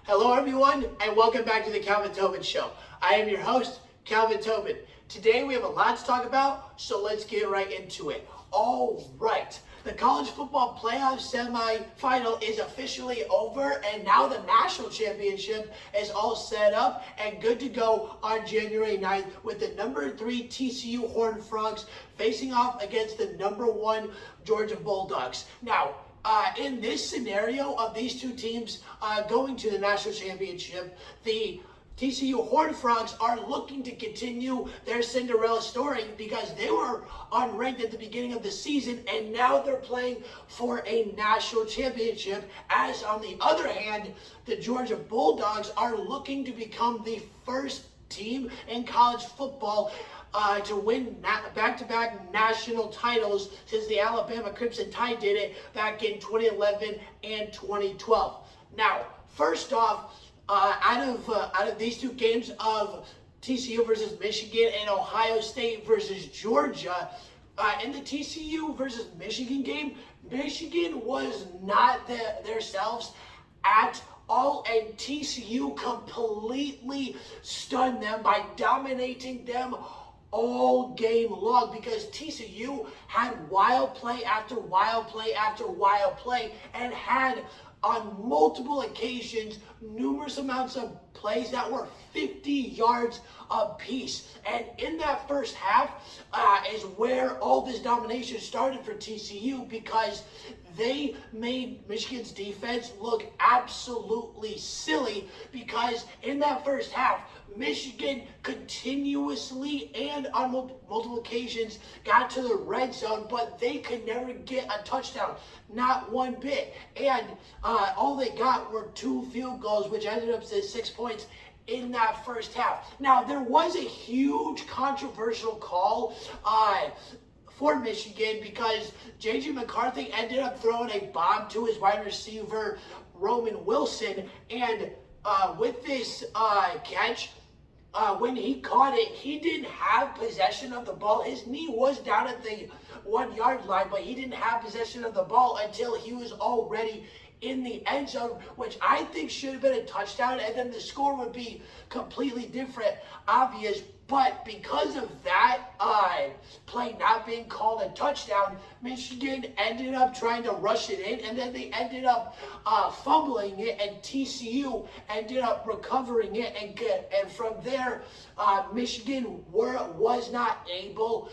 Hello everyone, and welcome back to the Calvin Tobin Show. I am your host, Calvin Tobin. Today we have a lot to talk about, so let's get right into it. All right, the college football playoff semifinal is officially over, and now the national championship is all set up and good to go on January 9th with the number 3 TCU Horned Frogs facing off against the number 1 Georgia Bulldogs. Now, in this scenario of these two teams going to the national championship, the TCU Horned Frogs are looking to continue their Cinderella story because they were unranked at the beginning of the season and now they're playing for a national championship. As on the other hand, the Georgia Bulldogs are looking to become the first team in college football to win back-to-back national titles since the Alabama Crimson Tide did it back in 2011 and 2012. Now, first off, out of these two games of TCU versus Michigan and Ohio State versus Georgia, in the TCU versus Michigan game, Michigan was not themselves at all, and TCU completely stunned them by dominating them all game long because TCU had wild play after wild play after wild play and had on multiple occasions numerous amounts of plays that were 50 yards apiece. And in that first half is where all this domination started for TCU because they made Michigan's defense look absolutely silly because in that first half, Michigan continuously and on multiple occasions got to the red zone, but they could never get a touchdown, not one bit. And all they got were 2 field goals, which ended up as 6 points in that first half. Now, there was a huge controversial call for Michigan because J.J. McCarthy ended up throwing a bomb to his wide receiver, Roman Wilson, and with this catch, when he caught it, he didn't have possession of the ball. His knee was down at the 1 yard line, but he didn't have possession of the ball until he was already in the end zone, which I think should have been a touchdown, and then the score would be completely different, obvious. But because of that play not being called a touchdown, Michigan ended up trying to rush it in, and then they ended up fumbling it, and TCU ended up recovering it, and from there, Michigan was not able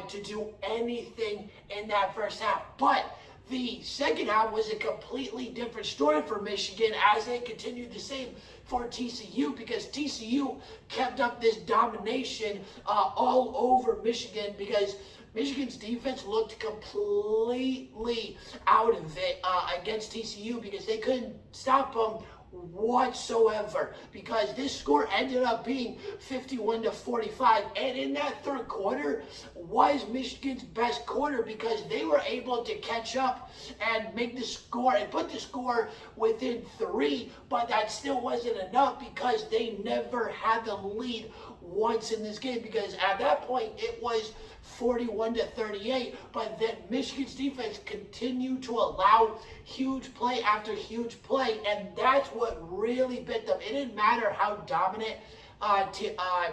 to do anything in that first half. But the second half was a completely different story for Michigan as they continued the same for TCU because TCU kept up this domination all over Michigan because Michigan's defense looked completely out of it against TCU because they couldn't stop them whatsoever because this score ended up being 51-45, and in that third quarter was Michigan's best quarter because they were able to catch up and make the score and put the score within 3, but that still wasn't enough because they never had the lead once in this game because at that point it was 41-38, but then Michigan's defense continued to allow huge play after huge play, and that's what really bit them. It didn't matter how dominant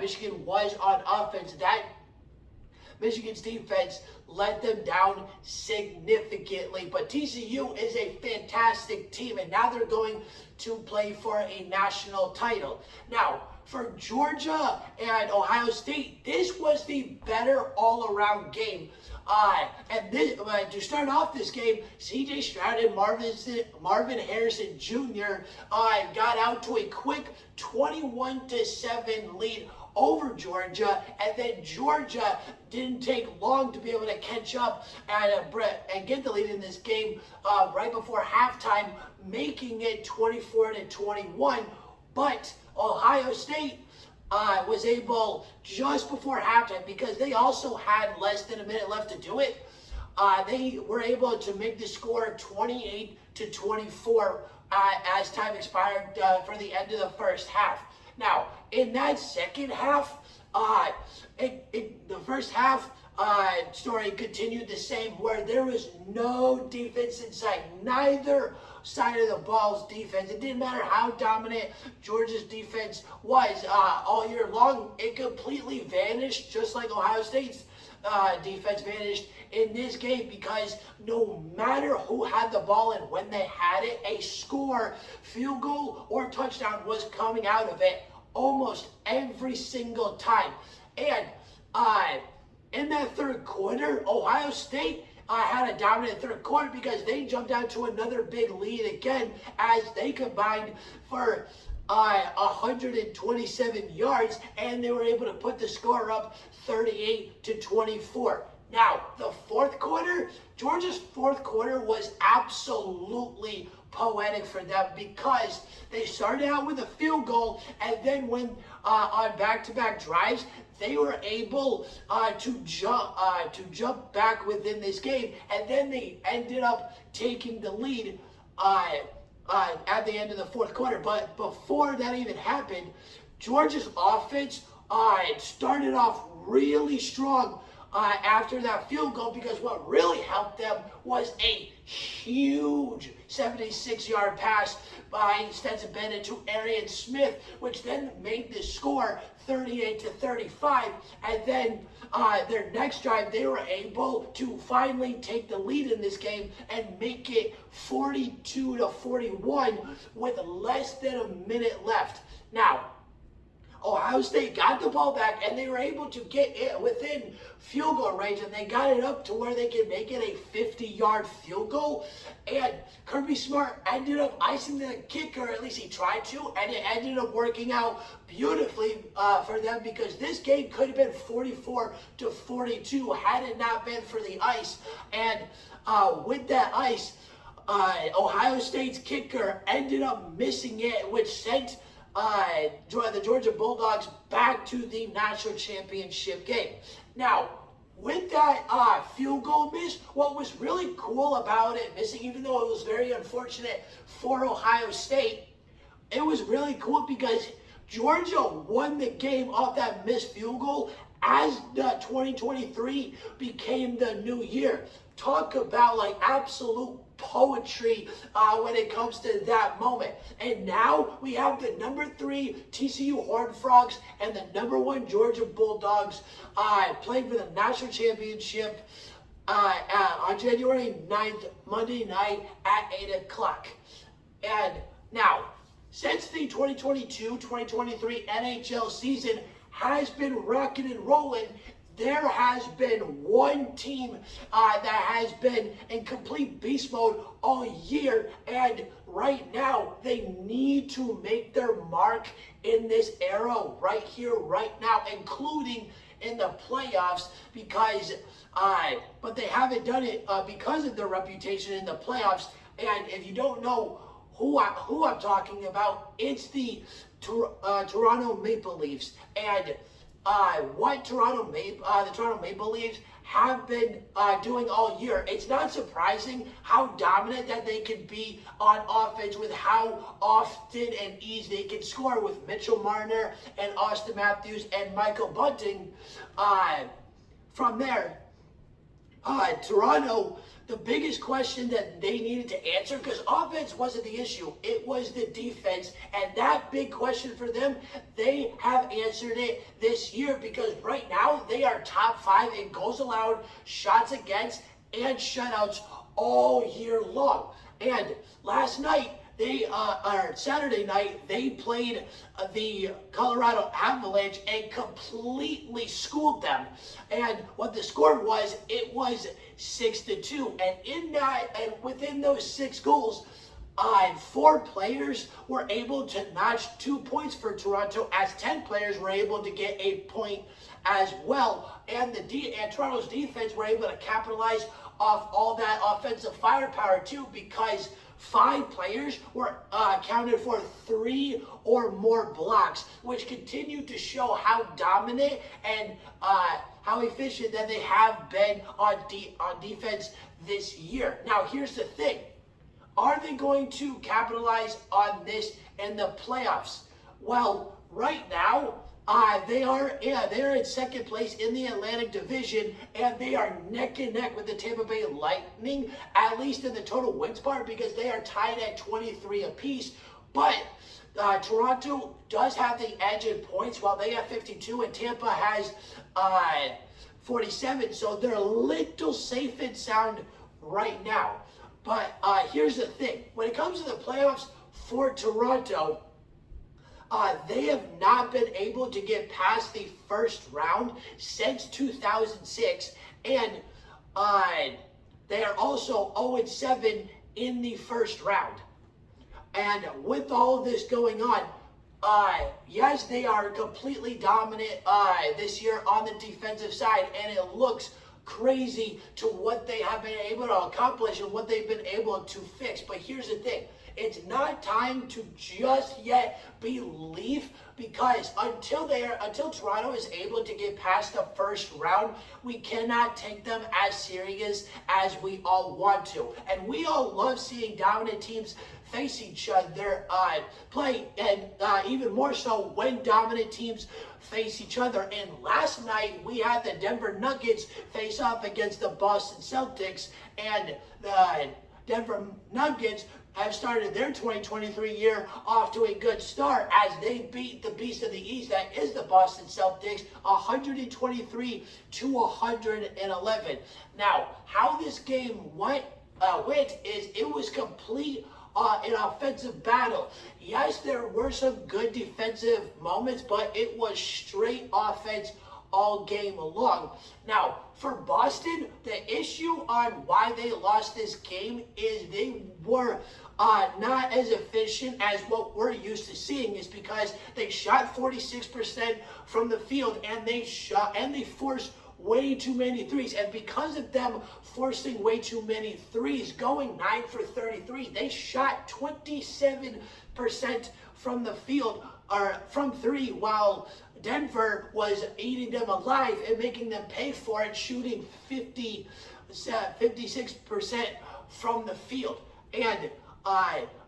Michigan was on offense. That Michigan's defense let them down significantly. But TCU is a fantastic team, and now they're going to play for a national title. Now, for Georgia and Ohio State, this was the better all-around game. And this, to start off this game, C.J. Stroud and Marvin Harrison Jr. Got out to a quick 21-7 lead over Georgia, and then Georgia didn't take long to be able to catch up and get the lead in this game right before halftime, making it 24-21. But Ohio State was able just before halftime because they also had less than a minute left to do it. They were able to make the score 28-24 as time expired for the end of the first half. Now, in that second half, the first half, story continued the same, where there was no defense in sight. Neither side of the ball's defense. It didn't matter how dominant Georgia's defense was all year long. It completely vanished, just like Ohio State's defense vanished in this game, because no matter who had the ball and when they had it, a score, field goal, or touchdown was coming out of it almost every single time. And in that third quarter, Ohio State had a dominant third quarter because they jumped out to another big lead again as they combined for 127 yards, and they were able to put the score up 38-24. Now, the fourth quarter, Georgia's fourth quarter was absolutely poetic for them, because they started out with a field goal, and then when on back-to-back drives, they were able to jump back within this game, and then they ended up taking the lead at the end of the fourth quarter. But before that even happened, Georgia's offense started off really strong after that field goal, because what really helped them was a huge 76-yard pass by Stetson Bennett to Arian Smith, which then made the score 38-35. And then their next drive, they were able to finally take the lead in this game and make it 42-41 with less than a minute left. Now, Ohio State got the ball back, and they were able to get it within field goal range, and they got it up to where they could make it a 50-yard field goal. And Kirby Smart ended up icing the kicker, at least he tried to, and it ended up working out beautifully for them, because this game could have been 44-42 had it not been for the ice. And with that ice, Ohio State's kicker ended up missing it, which sent the Georgia Bulldogs back to the national championship game. Now, with that field goal miss, what was really cool about it missing, even though it was very unfortunate for Ohio State, it was really cool because Georgia won the game off that missed field goal as the 2023 became the new year. Talk about like absolute poetry when it comes to that moment. And now we have the number 3 TCU Horned Frogs and the number 1 Georgia Bulldogs playing for the national championship on January 9th, Monday night at 8 o'clock. And now, since the 2022-2023 NHL season has been rocking and rolling, there has been one team that has been in complete beast mode all year, and right now they need to make their mark in this era right here, right now, including in the playoffs, because but they haven't done it because of their reputation in the playoffs. And if you don't know who I'm talking about, it's the Toronto Maple Leafs. And what the Toronto Maple Leafs have been doing all year, it's not surprising how dominant that they can be on offense, with how often and easy they can score with Mitchell Marner and Austin Matthews and Michael Bunting. From there, Toronto, the biggest question that they needed to answer, because offense wasn't the issue, it was the defense, and that big question for them, they have answered it this year, because right now they are top 5 in goals allowed, shots against, and shutouts all year long. And last night, Saturday night, they played the Colorado Avalanche and completely schooled them. And what the score was, it was 6-2. And in that, and within those 6 goals, 4 players were able to notch 2 points for Toronto, as 10 players were able to get a point as well. And Toronto's defense were able to capitalize off all that offensive firepower too, because 5 players were accounted for 3 or more blocks, which continue to show how dominant and how efficient that they have been on defense this year. Now, here's the thing. Are they going to capitalize on this in the playoffs? Well, right now, They're in second place in the Atlantic Division, and they are neck and neck with the Tampa Bay Lightning, at least in the total wins part, because they are tied at 23 apiece. But Toronto does have the edge in points, while they have 52, and Tampa has 47. So they're a little safe and sound right now. But here's the thing: when it comes to the playoffs for Toronto, they have not been able to get past the first round since 2006, and they are also 0-7 in the first round. And with all of this going on, yes, they are completely dominant this year on the defensive side, and it looks crazy to what they have been able to accomplish and what they've been able to fix. But here's the thing: it's not time to just yet believe, because until Toronto is able to get past the first round, we cannot take them as serious as we all want to. And we all love seeing dominant teams face each other, play, and even more so when dominant teams face each other. And last night we had the Denver Nuggets face off against the Boston Celtics, and the Denver Nuggets have started their 2023 year off to a good start as they beat the beast of the East, that is the Boston Celtics, 123-111. Now, how this game went is it was complete an offensive battle. Yes, there were some good defensive moments, but it was straight offense all game long. Now, for Boston, the issue on why they lost this game is they were not as efficient as what we're used to seeing, is because they shot 46% from the field, and they forced way too many threes. And because of them forcing way too many threes, going 9 for 33, they shot 27% from the field, or from three, while Denver was eating them alive and making them pay for it, shooting 56% from the field. And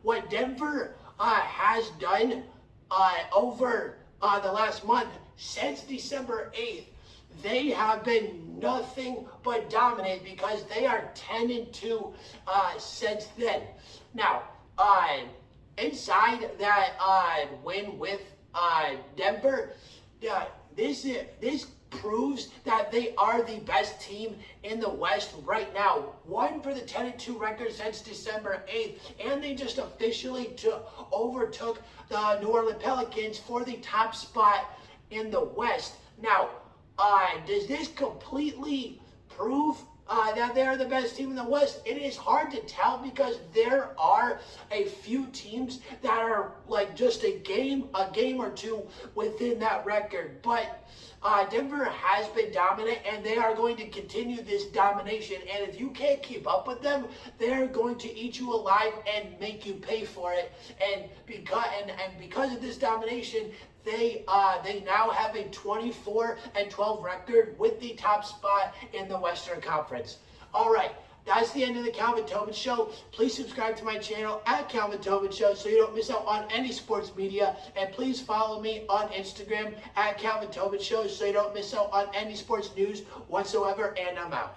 what Denver has done over the last month, since December 8th, they have been nothing but dominant, because they are 10-2 since then. Now, inside that win with Denver, this proves that they are the best team in the West right now. One for the 10-2 record since December 8th, and they just officially overtook the New Orleans Pelicans for the top spot in the West. Now, does this completely prove that they're the best team in the West? It is hard to tell, because there are a few teams that are like just a game or two within that record. But Denver has been dominant, and they are going to continue this domination. And if you can't keep up with them, they're going to eat you alive and make you pay for it. And because of this domination, they now have a 24-12 record with the top spot in the Western Conference. All right, that's the end of the Calvin Tobin Show. Please subscribe to my channel at Calvin Tobin Show so you don't miss out on any sports media. And please follow me on Instagram at Calvin Tobin Show so you don't miss out on any sports news whatsoever. And I'm out.